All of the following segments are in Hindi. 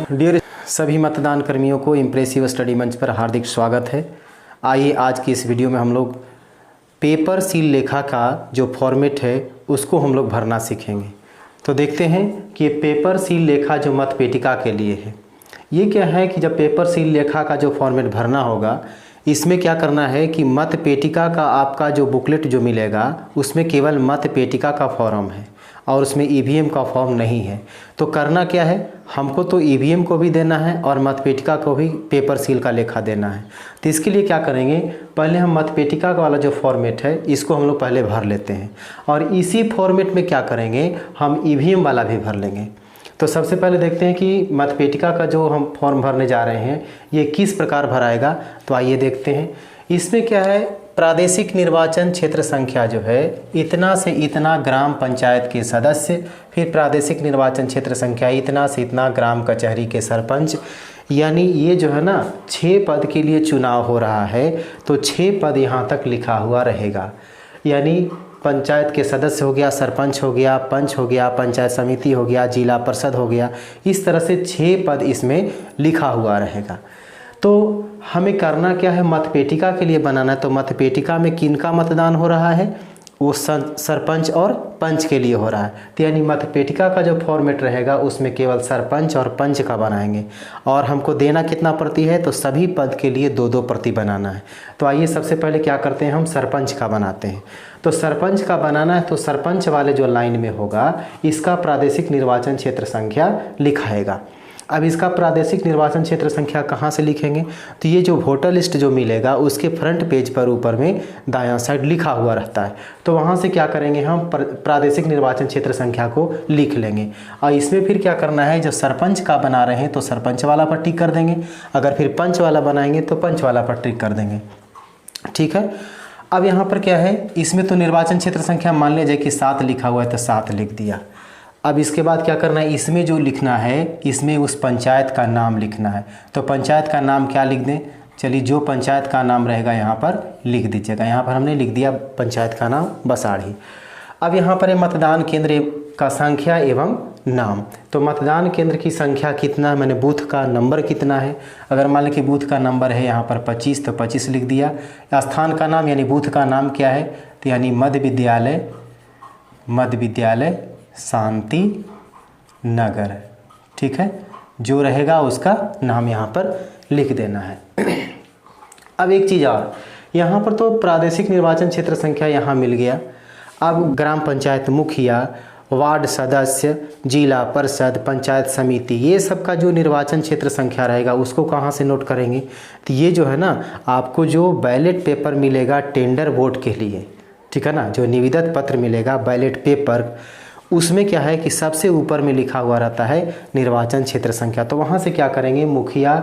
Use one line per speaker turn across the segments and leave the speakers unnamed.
डियर सभी मतदान कर्मियों को इम्प्रेसिव स्टडी मंच पर हार्दिक स्वागत है। आइए आज की इस वीडियो में हम लोग पेपर सील लेखा का जो फॉर्मेट है उसको हम लोग भरना सीखेंगे। तो देखते हैं कि ये पेपर सील लेखा जो मत पेटिका के लिए है, ये क्या है कि जब पेपर सील लेखा का जो फॉर्मेट भरना होगा, इसमें क्या करना है कि मत पेटिका का आपका जो बुकलेट जो मिलेगा उसमें केवल मत पेटिका का फॉर्म है और उसमें ईवीएम का फॉर्म नहीं है। तो करना क्या है, हमको तो ईवीएम को भी देना है और मतपेटिका को भी पेपर सील का लेखा देना है। तो इसके लिए क्या करेंगे, पहले हम मतपेटिका वाला जो फॉर्मेट है इसको हम लोग पहले भर लेते हैं और इसी फॉर्मेट में क्या करेंगे, हम ईवीएम वाला भी भर लेंगे। तो सबसे पहले देखते हैं कि मतपेटिका का जो हम फॉर्म भरने जा रहे हैं ये किस प्रकार भराएगा। तो आइए देखते हैं। इसमें क्या है, प्रादेशिक निर्वाचन क्षेत्र संख्या जो है इतना से इतना ग्राम पंचायत के सदस्य, फिर प्रादेशिक निर्वाचन क्षेत्र संख्या इतना से इतना ग्राम कचहरी के सरपंच, यानी ये जो है ना 6 पद के लिए चुनाव हो रहा है। तो 6 पद यहाँ तक लिखा हुआ रहेगा, यानी पंचायत के सदस्य हो गया, सरपंच हो गया, पंच हो गया, पंचायत समिति हो गया, जिला परिषद हो गया, इस तरह से 6 पद इसमें लिखा हुआ रहेगा। तो हमें करना क्या है, मतपेटिका के लिए बनाना है। तो मतपेटिका में किनका मतदान हो रहा है, वो सरपंच और पंच के लिए हो रहा है। तो यानी मतपेटिका का जो फॉर्मेट रहेगा उसमें केवल सरपंच और पंच का बनाएंगे और हमको देना कितना प्रति है, तो सभी पद के लिए 2-2 प्रति बनाना है। तो आइए सबसे पहले क्या करते हैं, हम सरपंच का बनाते हैं। तो सरपंच का बनाना है तो सरपंच वाले जो लाइन में होगा इसका प्रादेशिक निर्वाचन क्षेत्र संख्या लिखाएगा। अब इसका प्रादेशिक निर्वाचन क्षेत्र संख्या कहाँ से लिखेंगे, तो ये जो वोटर लिस्ट जो मिलेगा उसके फ्रंट पेज पर ऊपर में दायां साइड लिखा हुआ रहता है। तो वहाँ से क्या करेंगे, हम प्रादेशिक निर्वाचन क्षेत्र संख्या को लिख लेंगे। और इसमें फिर क्या करना है, जो सरपंच का बना रहे हैं तो सरपंच वाला पर टिक कर देंगे, अगर फिर पंच वाला बनाएंगे तो पंच वाला पर टिक कर देंगे। ठीक है। अब यहाँ पर क्या है, इसमें तो निर्वाचन क्षेत्र संख्या मान लीजिए कि 7 लिखा हुआ है तो 7 लिख दिया। अब इसके बाद क्या करना है, इसमें जो लिखना है इसमें उस पंचायत का नाम लिखना है। तो पंचायत का नाम क्या लिख दें, चलिए जो पंचायत का नाम रहेगा यहाँ पर लिख दीजिएगा। यहाँ पर हमने लिख दिया पंचायत का नाम बसाड़ी। अब यहाँ पर है मतदान केंद्र का संख्या एवं नाम। तो मतदान केंद्र की संख्या कितना है, मैंने बूथ का नंबर कितना है। अगर मान लें कि बूथ का नंबर है यहाँ पर 25 तो 25 लिख दिया। स्थान का नाम यानी बूथ का नाम क्या है, तो यानी मध्य विद्यालय शांति नगर। ठीक है, जो रहेगा उसका नाम यहाँ पर लिख देना है। अब एक चीज़ और, यहाँ पर तो प्रादेशिक निर्वाचन क्षेत्र संख्या यहाँ मिल गया। अब ग्राम पंचायत मुखिया, वार्ड सदस्य, जिला परिषद, पंचायत समिति, ये सब का जो निर्वाचन क्षेत्र संख्या रहेगा उसको कहाँ से नोट करेंगे, तो ये जो है ना आपको जो बैलेट पेपर मिलेगा टेंडर वोट के लिए, ठीक है ना, जो निविदा पत्र मिलेगा बैलेट पेपर, उसमें क्या है कि सबसे ऊपर में लिखा हुआ रहता है निर्वाचन क्षेत्र संख्या। तो वहाँ से क्या करेंगे, मुखिया,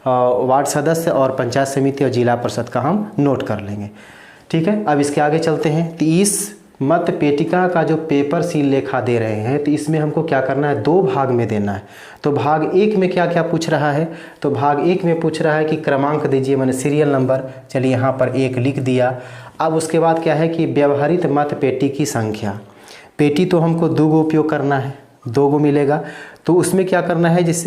वार्ड सदस्य और पंचायत समिति और जिला परिषद का हम नोट कर लेंगे। ठीक है। अब इसके आगे चलते हैं। तो इस मत पेटिका का जो पेपर सील लेखा दे रहे हैं तो इसमें हमको क्या करना है, 2 भाग में देना है। तो भाग 1 में क्या क्या पूछ रहा है, तो भाग 1 में पूछ रहा है कि क्रमांक दीजिए, मैंने सीरियल नंबर, चलिए यहाँ पर 1 लिख दिया। अब उसके बाद क्या है कि व्यवहारित मत पेटी की संख्या, पेटी तो हमको 2 गो उपयोग करना है, 2 गो मिलेगा। तो उसमें क्या करना है, जिस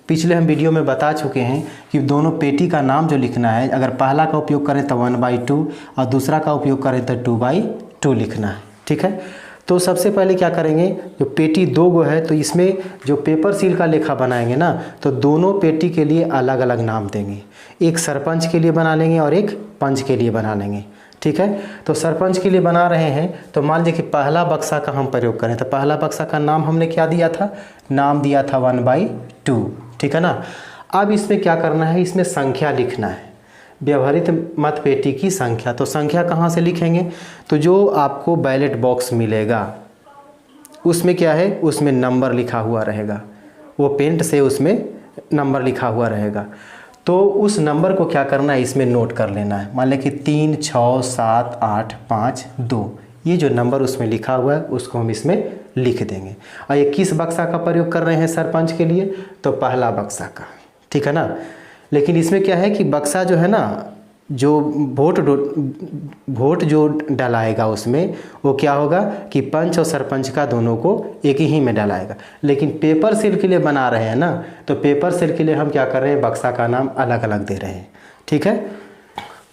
पिछले हम वीडियो में बता चुके हैं कि दोनों पेटी का नाम जो लिखना है, अगर पहला का उपयोग करें तो 1/2 और दूसरा का उपयोग करें तो 2/2 लिखना है। ठीक है। तो सबसे पहले क्या करेंगे, जो पेटी 2 गो है तो इसमें जो पेपर सील का लेखा बनाएंगे ना, तो दोनों पेटी के लिए अलग अलग नाम देंगे। एक सरपंच के लिए बना लेंगे और एक पंच के लिए बना लेंगे। ठीक है। तो सरपंच के लिए बना रहे हैं तो मान लीजिए कि पहला बक्सा का हम प्रयोग करें, तो पहला बक्सा का नाम हमने क्या दिया था, नाम दिया था 1/2। ठीक है ना। अब इसमें क्या करना है, इसमें संख्या लिखना है, व्यवहारित मत पेटी की संख्या। तो संख्या कहाँ से लिखेंगे, तो जो आपको बैलेट बॉक्स मिलेगा उसमें क्या है, उसमें नंबर लिखा हुआ रहेगा, वो पेंट से उसमें नंबर लिखा हुआ रहेगा। तो उस नंबर को क्या करना है, इसमें नोट कर लेना है। मान लें कि 3, 6, 7, 8, 5, 2, ये जो नंबर उसमें लिखा हुआ है उसको हम इसमें लिख देंगे। और ये किस बक्सा का प्रयोग कर रहे हैं सरपंच के लिए, तो पहला बक्सा का। ठीक है ना। लेकिन इसमें क्या है कि बक्सा जो है ना जो वोट जो डलाएगा उसमें वो क्या होगा कि पंच और सरपंच का दोनों को एक ही में डलाएगा। लेकिन पेपर सील के लिए बना रहे हैं ना, तो पेपर सील के लिए हम क्या कर रहे हैं, बक्सा का नाम अलग अलग दे रहे हैं। ठीक है।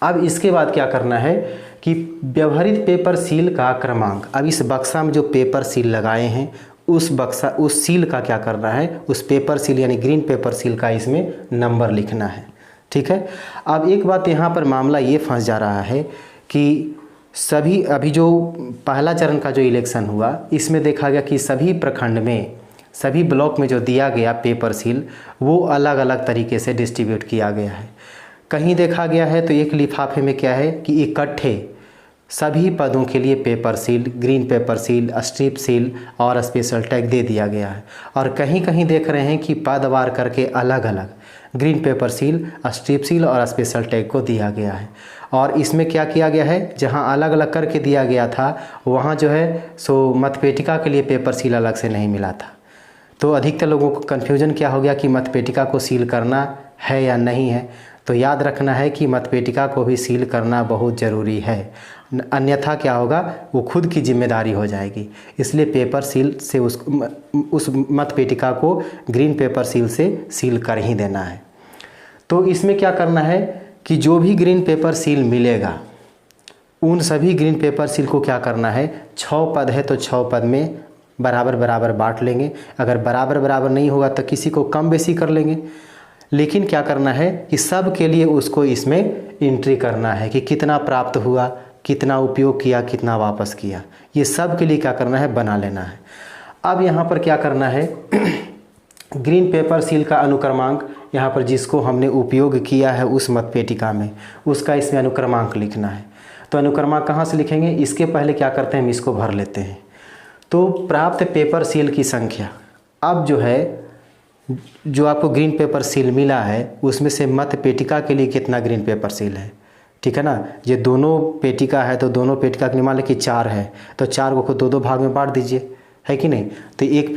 अब इसके बाद क्या करना है कि व्यवहारित पेपर सील का क्रमांक, अब इस बक्सा में जो पेपर सील लगाए हैं उस सील का क्या करना है, उस पेपर सील यानी ग्रीन पेपर सील का इसमें नंबर लिखना है। ठीक है। अब एक बात यहाँ पर मामला ये फंस जा रहा है कि सभी अभी जो पहला चरण का जो इलेक्शन हुआ इसमें देखा गया कि सभी प्रखंड में, सभी ब्लॉक में जो दिया गया पेपर सील वो अलग अलग तरीके से डिस्ट्रीब्यूट किया गया है। कहीं देखा गया है तो एक लिफाफे में क्या है कि इकट्ठे सभी पदों के लिए paper seal, green pepper seal, strip seal और स्पेशल टैग दे दिया गया है। और कहीं कहीं देख रहे हैं कि पदवार करके अलग अलग green pepper seal, strip seal और स्पेशल टैग को दिया गया है। और इसमें क्या किया गया है, जहां अलग अलग करके दिया गया था वहां जो है सो मतपेटिका के लिए पेपर सील अलग से नहीं मिला था। तो अधिकतर लोगों को कन्फ्यूजन क्या हो गया कि मतपेटिका को सील करना है या नहीं है। तो याद रखना है कि मतपेटिका को भी सील करना बहुत ज़रूरी है, अन्यथा क्या होगा, वो खुद की जिम्मेदारी हो जाएगी। इसलिए पेपर सील से उस मतपेटिका को ग्रीन पेपर सील से सील कर ही देना है। तो इसमें क्या करना है कि जो भी ग्रीन पेपर सील मिलेगा उन सभी ग्रीन पेपर सील को क्या करना है, 6 पद है तो 6 पद में बराबर बराबर बांट लेंगे। अगर बराबर बराबर नहीं होगा तो किसी को कम बेसी कर लेंगे। लेकिन क्या करना है कि सब के लिए उसको इसमें एंट्री करना है कि कितना प्राप्त हुआ, कितना उपयोग किया, कितना वापस किया, ये सब के लिए क्या करना है, बना लेना है। अब यहाँ पर क्या करना है ग्रीन पेपर सील का अनुक्रमांक, यहाँ पर जिसको हमने उपयोग किया है उस मतपेटिका में उसका इसमें अनुक्रमांक लिखना है। तो अनुक्रमांक कहाँ से लिखेंगे, इसके पहले क्या करते हैं, हम इसको भर लेते हैं। तो प्राप्त पेपर सील की संख्या, अब जो है जो आपको ग्रीन पेपर सील मिला है उसमें से मतपेटिका के लिए कितना ग्रीन पेपर सील है। ठीक है ना, ये दोनों पेटिका है तो दोनों पेटिका के लिए मान लें कि 4 है तो 4 को 2-2 भाग में बांट दीजिए, है कि नहीं। तो एक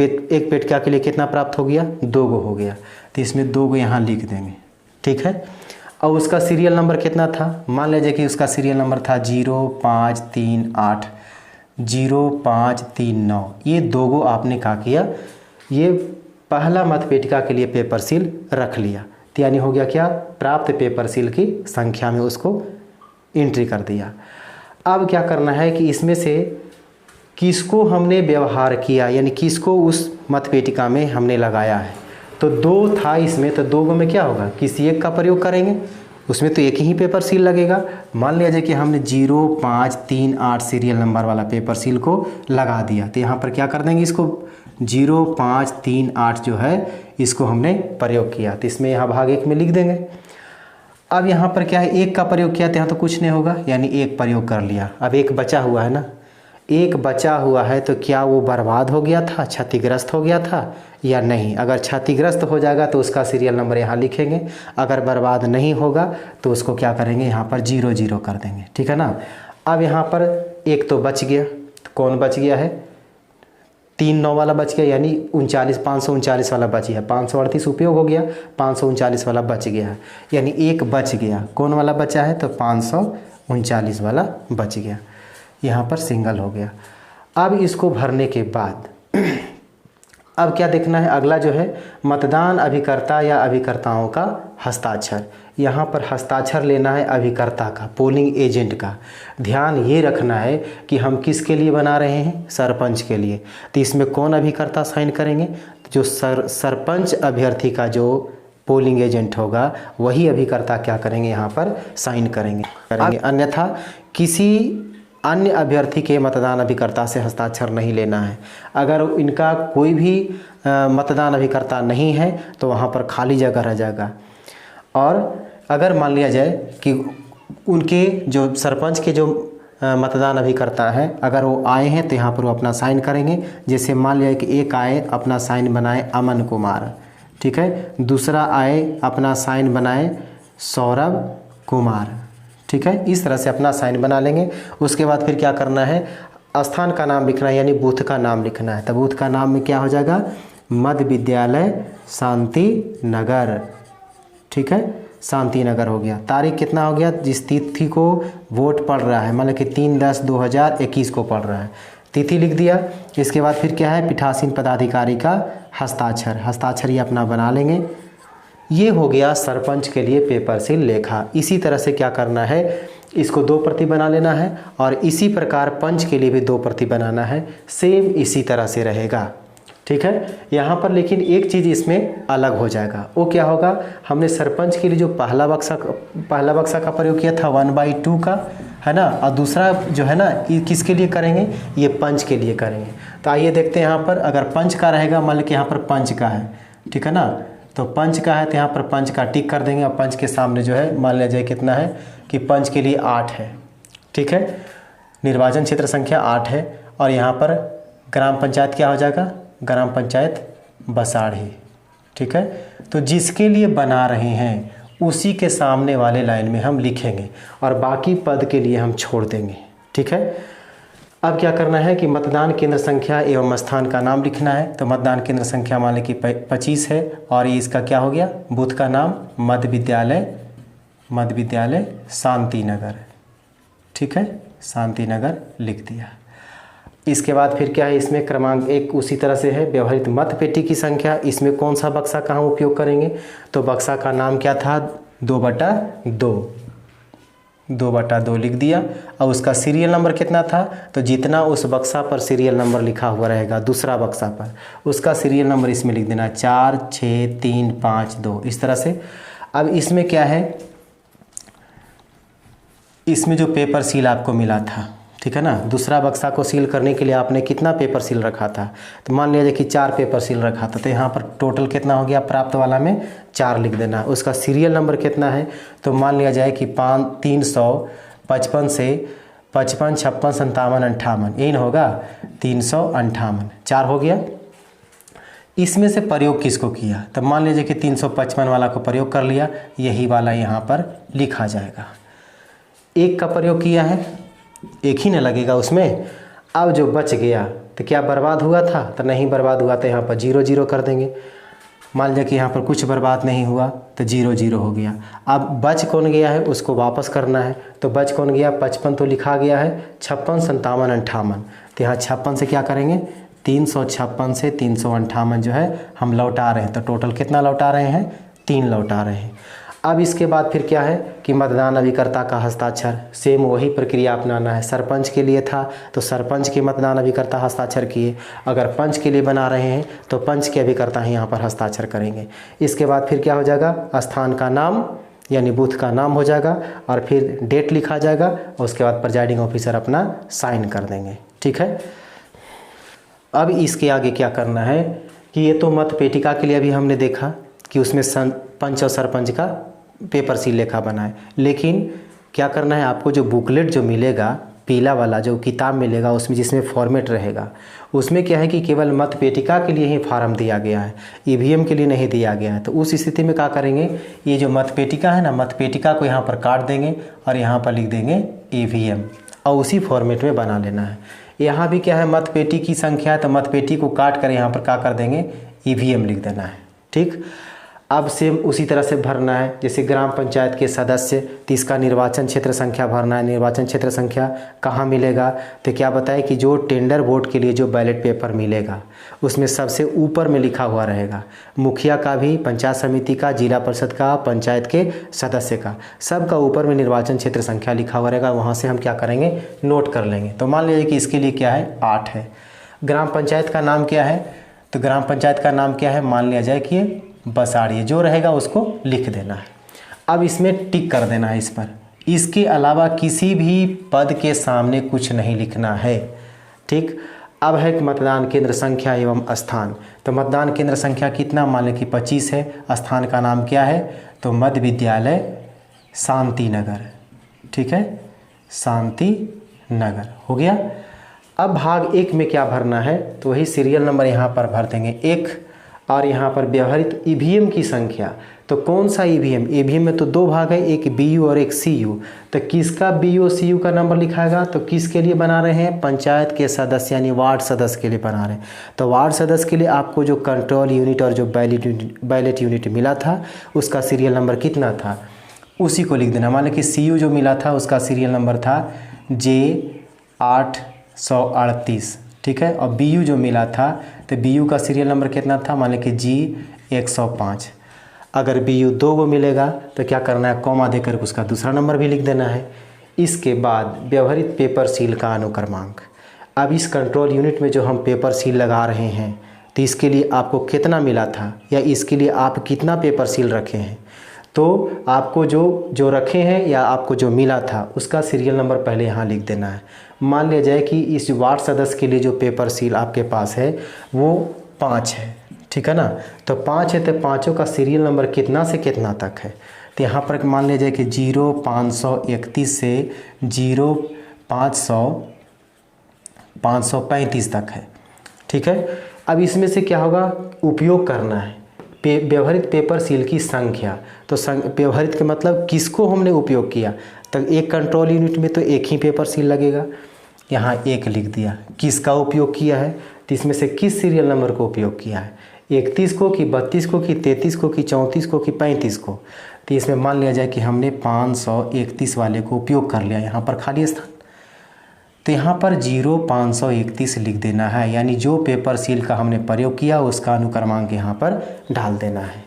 पेटिका के लिए कितना प्राप्त हो गया, 2 हो गया। तो इसमें 2 यहाँ लिख देंगे। ठीक है। और उसका सीरियल नंबर कितना था, मान लीजिए कि उसका सीरियल नंबर था 0538 0539। ये 2 आपने क्या किया, ये पहला मतपेटिका के लिए पेपर सील रख लिया। तो यानी हो गया क्या, प्राप्त पेपर सील की संख्या में उसको एंट्री कर दिया। अब क्या करना है कि इसमें से किसको हमने व्यवहार किया, यानी किसको उस मतपेटिका में हमने लगाया है। तो 2 था इसमें, तो 2 में क्या होगा, किसी एक का प्रयोग करेंगे, उसमें तो एक ही पेपर सील लगेगा। मान लिया जाए कि हमने 0538 सीरियल नंबर वाला पेपर सील को लगा दिया। तो यहाँ पर क्या कर देंगे, इसको 0538 जो है इसको हमने प्रयोग किया। तो इसमें यहाँ भाग 1 में लिख देंगे। अब यहाँ पर क्या है, 1 का प्रयोग किया तो यहाँ तो कुछ नहीं होगा, यानी 1 प्रयोग कर लिया। अब 1 बचा हुआ है ना, 1 बचा हुआ है तो क्या वो बर्बाद हो गया था, क्षतिग्रस्त हो गया था या नहीं। अगर क्षतिग्रस्त हो जाएगा तो उसका सीरियल नंबर यहाँ लिखेंगे, अगर बर्बाद नहीं होगा तो उसको क्या करेंगे, यहाँ पर 00 कर देंगे। ठीक है ना। अब यहाँ पर 1 तो बच गया, तो कौन बच गया है, 39 वाला बच गया, यानी 539 वाला बच गया। 538 उपयोग हो गया, 539 वाला बच गया है, यानी 1 बच गया। कौन वाला बचा है, तो 539 वाला बच गया, यहाँ पर सिंगल हो गया। अब इसको भरने के बाद अब क्या देखना है, अगला जो है मतदान अभिकर्ता या अभिकर्ताओं का हस्ताक्षर। यहाँ पर हस्ताक्षर लेना है अभिकर्ता का, पोलिंग एजेंट का। ध्यान ये रखना है कि हम किसके लिए बना रहे हैं, सरपंच के लिए। तो इसमें कौन अभिकर्ता साइन करेंगे, जो सरपंच अभ्यर्थी का जो पोलिंग एजेंट होगा वही अभिकर्ता क्या करेंगे, यहाँ पर साइन करेंगे। अन्यथा किसी अन्य अभ्यर्थी के मतदान अभिकर्ता से हस्ताक्षर नहीं लेना है। अगर इनका कोई भी मतदान अभिकर्ता नहीं है तो वहाँ पर खाली जगह रह जाएगा। और अगर मान लिया जाए कि उनके जो सरपंच के जो मतदान अभिकर्ता हैं अगर वो आए हैं तो यहाँ पर वो अपना साइन करेंगे। जैसे मान लिया कि एक आए अपना साइन बनाए अमन कुमार, ठीक है, दूसरा आए अपना साइन बनाए सौरभ कुमार, ठीक है। इस तरह से अपना साइन बना लेंगे। उसके बाद फिर क्या करना है, स्थान का नाम लिखना है, यानी बूथ का नाम लिखना है। तो बूथ का नाम में क्या हो जाएगा, मध्य विद्यालय शांति नगर, ठीक है, शांति नगर हो गया। तारीख कितना हो गया, जिस तिथि को वोट पड़ रहा है, मतलब कि 3/10/2021 को पड़ रहा है, तिथि लिख दिया। इसके बाद फिर क्या है, पीठासीन पदाधिकारी का हस्ताक्षर, हस्ताक्षर ये अपना बना लेंगे। ये हो गया सरपंच के लिए पेपर सील लेखा। इसी तरह से क्या करना है, इसको 2 प्रति बना लेना है और इसी प्रकार पंच के लिए भी 2 प्रति बनाना है। सेम इसी तरह से रहेगा, ठीक है। यहाँ पर लेकिन एक चीज़ इसमें अलग हो जाएगा। वो क्या होगा, हमने सरपंच के लिए जो पहला बक्सा का प्रयोग किया था 1/2 का, है ना, और दूसरा जो है ना ये किसके लिए करेंगे, ये पंच के लिए करेंगे। तो आइए देखते हैं यहाँ पर, अगर पंच का रहेगा, मान लीजिए यहाँ पर पंच का है, ठीक है ना, तो पंच का है तो यहाँ पर पंच का टिक कर देंगे और पंच के सामने जो है मान लिया जाए कितना है कि पंच के लिए 8 है, ठीक है। निर्वाचन क्षेत्र संख्या 8 है और यहाँ पर ग्राम पंचायत क्या हो जाएगा, ग्राम पंचायत बसाड़ी, ठीक है। तो जिसके लिए बना रहे हैं उसी के सामने वाले लाइन में हम लिखेंगे और बाकी पद के लिए हम छोड़ देंगे, ठीक है। अब क्या करना है कि मतदान केंद्र संख्या एवं स्थान का नाम लिखना है। तो मतदान केंद्र संख्या मान लें कि 25 है और ये इसका क्या हो गया, बूथ का नाम मध्य विद्यालय शांति नगर, ठीक है, शांति नगर लिख दिया। इसके बाद फिर क्या है, इसमें क्रमांक 1 उसी तरह से है। व्यवहारित मत पेटी की संख्या, इसमें कौन सा बक्सा का हम उपयोग करेंगे, तो बक्सा का नाम क्या था, 2/2 लिख दिया। और उसका सीरियल नंबर कितना था, तो जितना उस बक्सा पर सीरियल नंबर लिखा हुआ रहेगा दूसरा बक्सा पर, उसका सीरियल नंबर इसमें लिख देना 4 6 3 5 2, इस तरह से। अब इसमें क्या है, इसमें जो पेपर सील आपको मिला था, ठीक है ना, दूसरा बक्सा को सील करने के लिए आपने कितना पेपर सील रखा था, तो मान लीजिए कि 4 पेपर सील रखा था। तो यहाँ पर टोटल कितना हो गया, प्राप्त वाला में 4 लिख देना। उसका सीरियल नंबर कितना है, तो मान लिया जाए कि 355 से 55 56 57 58, यही होगा 358, 4 हो गया। इसमें से प्रयोग किसको किया, तो मान लीजिए कि 355 वाला को प्रयोग कर लिया, यही वाला यहाँ पर लिखा जाएगा। 1 का प्रयोग किया है, 1 ही न लगेगा उसमें। अब जो बच गया तो क्या बर्बाद हुआ था, तो नहीं बर्बाद हुआ, तो यहाँ पर 0 कर देंगे। मान लीजिए कि यहाँ पर कुछ बर्बाद नहीं हुआ तो 0 हो गया। अब बच कौन गया है उसको वापस करना है, तो बच कौन गया, 55 तो लिखा गया है, 56 57 58, तो यहाँ 56 से क्या करेंगे, 356 से 358 जो है हम लौटा रहे हैं। तो टोटल कितना लौटा रहे हैं, 3 लौटा रहे हैं। अब इसके बाद फिर क्या है कि मतदान अभिकर्ता का हस्ताक्षर, सेम वही प्रक्रिया अपनाना है। सरपंच के लिए था तो सरपंच के मतदान अभिकर्ता हस्ताक्षर किए, अगर पंच के लिए बना रहे हैं तो पंच के अभिकर्ता ही यहाँ पर हस्ताक्षर करेंगे। इसके बाद फिर क्या हो जाएगा, स्थान का नाम यानी बूथ का नाम हो जाएगा और फिर डेट लिखा जाएगा और उसके बाद प्रिजाइडिंग ऑफिसर अपना साइन कर देंगे, ठीक है। अब इसके आगे क्या करना है कि ये तो मत पेटिका के लिए अभी हमने देखा कि उसमें पंच और सरपंच का पेपर सील लेखा बनाए, लेकिन क्या करना है, आपको जो बुकलेट जो मिलेगा पीला वाला जो किताब मिलेगा उसमें जिसमें फॉर्मेट रहेगा, उसमें क्या है कि केवल मत पेटिका के लिए ही फार्म दिया गया है, ईवीएम के लिए नहीं दिया गया है। तो उस स्थिति में क्या करेंगे, ये जो मत पेटिका है ना, मत पेटिका को यहाँ पर काट देंगे और यहाँ पर लिख देंगे ईवीएम और उसी फॉर्मेट में बना लेना है। यहाँ भी क्या है, मत पेटी की संख्या है तो मत पेटी को काट कर यहाँ पर क्या कर देंगे, ईवीएम लिख देना है, ठीक। अब सेम उसी तरह से भरना है जैसे ग्राम पंचायत के सदस्य, तो इसका निर्वाचन क्षेत्र संख्या भरना है। निर्वाचन क्षेत्र संख्या कहाँ मिलेगा, तो क्या बताए कि जो टेंडर वोट के लिए जो बैलेट पेपर मिलेगा उसमें सबसे ऊपर में लिखा हुआ रहेगा, मुखिया का भी, पंचायत समिति का, जिला परिषद का, पंचायत के सदस्य का, सबका ऊपर में निर्वाचन क्षेत्र संख्या लिखा हुआ रहेगा। वहाँ से हम क्या करेंगे, नोट कर लेंगे। तो मान लीजिए कि इसके लिए क्या है, 8 है। ग्राम पंचायत का नाम क्या है, तो ग्राम पंचायत का नाम क्या है, मान लिया जाए कि बसाड़ी, जो रहेगा उसको लिख देना है। अब इसमें टिक कर देना है इस पर। इसके अलावा किसी भी पद के सामने कुछ नहीं लिखना है, ठीक। अब है मतदान केंद्र संख्या एवं स्थान, तो मतदान केंद्र संख्या कितना, मान लें कि 25 है। स्थान का नाम क्या है, तो मध्य विद्यालय शांति नगर, ठीक है, शांति नगर हो गया। अब भाग 1 में क्या भरना है, तो वही सीरियल नंबर यहाँ पर भर देंगे 1 और यहाँ पर व्यवहारित ईवीएम की संख्या। तो कौन सा ईवीएम, ईवीएम में तो 2 भाग है, एक बीयू और एक सीयू। तो किसका बीयू सीयू का नंबर लिखाएगा, तो किसके लिए बना रहे हैं, पंचायत के सदस्य यानी वार्ड सदस्य के लिए बना रहे हैं। तो वार्ड सदस्य के लिए आपको जो कंट्रोल यूनिट और जो बैलेट यूनिट मिला था उसका सीरियल नंबर कितना था, उसी को लिख देना। मान लें कि CU जो मिला था उसका सीरियल नंबर था J838, ठीक है। और BU जो मिला था तो BU का सीरियल नंबर कितना था, मान लें कि G105। अगर BU 2 को मिलेगा तो क्या करना है, कॉमा देकर उसका दूसरा नंबर भी लिख देना है। इसके बाद व्यवहारित पेपर सील का अनुक्रमांक। अब इस कंट्रोल यूनिट में जो हम पेपर सील लगा रहे हैं तो इसके लिए आपको कितना मिला था या इसके लिए आप कितना पेपर सील रखे हैं, तो आपको जो रखे हैं या आपको जो मिला था उसका सीरियल नंबर पहले यहाँ लिख देना है। मान लिया जाए कि इस वार्ड सदस्य के लिए जो पेपर सील आपके पास है वो 5 है, ठीक है ना। तो 5 है तो पाँचों का सीरियल नंबर कितना से कितना तक है, तो यहाँ पर मान लिया जाए कि 0531 से 0535 तक है, ठीक है। अब इसमें से क्या होगा, उपयोग करना है व्यवहारित पेपर सील की संख्या। तो व्यवहारित के मतलब किसको हमने उपयोग किया, तो एक कंट्रोल यूनिट में तो एक ही पेपर सील लगेगा, यहाँ 1 लिख दिया। किसका उपयोग किया है, तो इसमें से किस सीरियल नंबर को उपयोग किया है, 31 को कि 32 को कि 33 को कि 34 को कि 35 को। तो इसमें मान लिया जाए कि हमने 531 वाले को उपयोग कर लिया, यहाँ पर खाली स्थान, तो यहाँ पर 0531 लिख देना है। यानी जो पेपर सील का हमने प्रयोग किया उसका अनुक्रमांक यहाँ पर डाल देना है।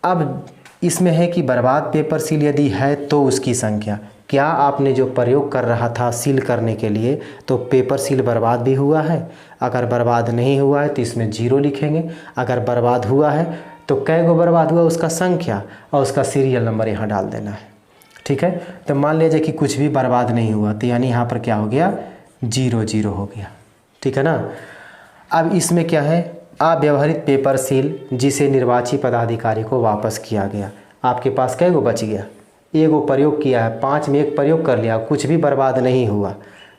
अब इसमें है कि बर्बाद पेपर सील यदि है तो उसकी संख्या। क्या आपने जो प्रयोग कर रहा था सील करने के लिए तो पेपर सील बर्बाद भी हुआ है, अगर बर्बाद नहीं हुआ है तो इसमें 0 लिखेंगे, अगर बर्बाद हुआ है तो कै गो बर्बाद हुआ उसका संख्या और उसका सीरियल नंबर यहाँ डाल देना है, ठीक है। तो मान लीजिए कि कुछ भी बर्बाद नहीं हुआ तो यानी यहाँ पर क्या हो गया, 0 हो गया, ठीक है ना। अब इसमें क्या है, अव्यवहारित पेपर सील जिसे निर्वाची पदाधिकारी को वापस किया गया। आपके पास कै गो बच गया, 1 गो प्रयोग किया है, 5 में 1 प्रयोग कर लिया, कुछ भी बर्बाद नहीं हुआ,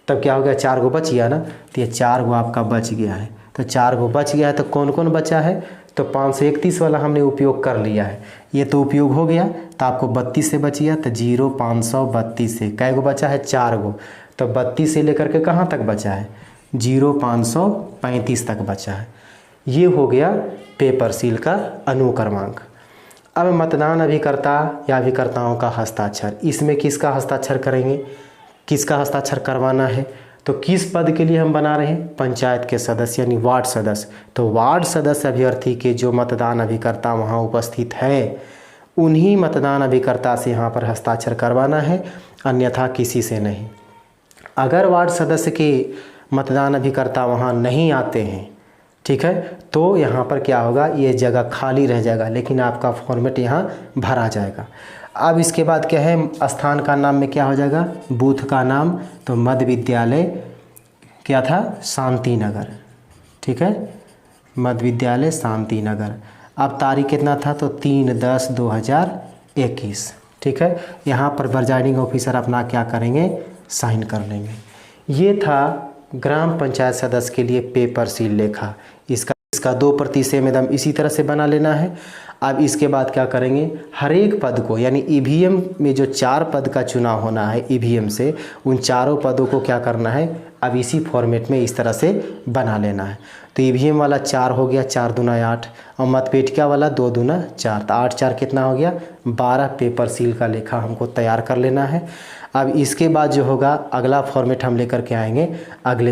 तब क्या हो गया, 4 गो बच गया ना। तो ये 4 गो आपका बच गया है। तो 4 गो बच गया है तो कौन कौन बचा है, तो 531 वाला हमने उपयोग कर लिया है, ये तो उपयोग हो गया। तो आपको 32 से बच गया, तो 0532 से कै गो बचा है, 4 गो। तो 32 से लेकर के कहाँ तक बचा है, 0535 तक बचा है। ये हो गया पेपर सील का अनुक्रमांक। अब मतदान अभिकर्ता या अभिकर्ताओं का हस्ताक्षर, इसमें किसका हस्ताक्षर करेंगे, किसका हस्ताक्षर करवाना है, तो किस पद के लिए हम बना रहे हैं, पंचायत के सदस्य यानी वार्ड सदस्य। तो वार्ड सदस्य अभ्यर्थी के जो मतदान अभिकर्ता वहाँ उपस्थित है उन्हीं मतदान अभिकर्ता से यहाँ पर हस्ताक्षर करवाना है, अन्यथा किसी से नहीं। अगर वार्ड सदस्य के मतदान अभिकर्ता वहाँ नहीं आते हैं, ठीक है, तो यहाँ पर क्या होगा, ये जगह खाली रह जाएगा, लेकिन आपका फॉर्मेट यहाँ भरा जाएगा। अब इसके बाद क्या है, स्थान का नाम में क्या हो जाएगा, बूथ का नाम, तो मध्य विद्यालय क्या था, शांति नगर, ठीक है, मध्य विद्यालय शांति नगर। अब तारीख कितना था, तो 3/10/2021, ठीक है। यहाँ पर प्रिजाइडिंग ऑफिसर अपना क्या करेंगे, साइन कर लेंगे। ये था ग्राम पंचायत सदस्य के लिए पेपर सील लेखा। इसका 2 प्रति सेम एकदम इसी तरह से बना लेना है। अब इसके बाद क्या करेंगे, हर एक पद को यानी EVM में जो 4 पद का चुनाव होना है EVM से, उन चारों पदों को क्या करना है, अब इसी फॉर्मेट में इस तरह से बना लेना है। तो EVM वाला 4 हो गया, 4 दूना 8, और मतपेटिका वाला 2 दूना 4, तो 8 4 कितना हो गया, 12 पेपर सील का लेखा हमको तैयार कर लेना है। अब इसके बाद जो होगा अगला फॉर्मेट हम लेकर के आएंगे अगले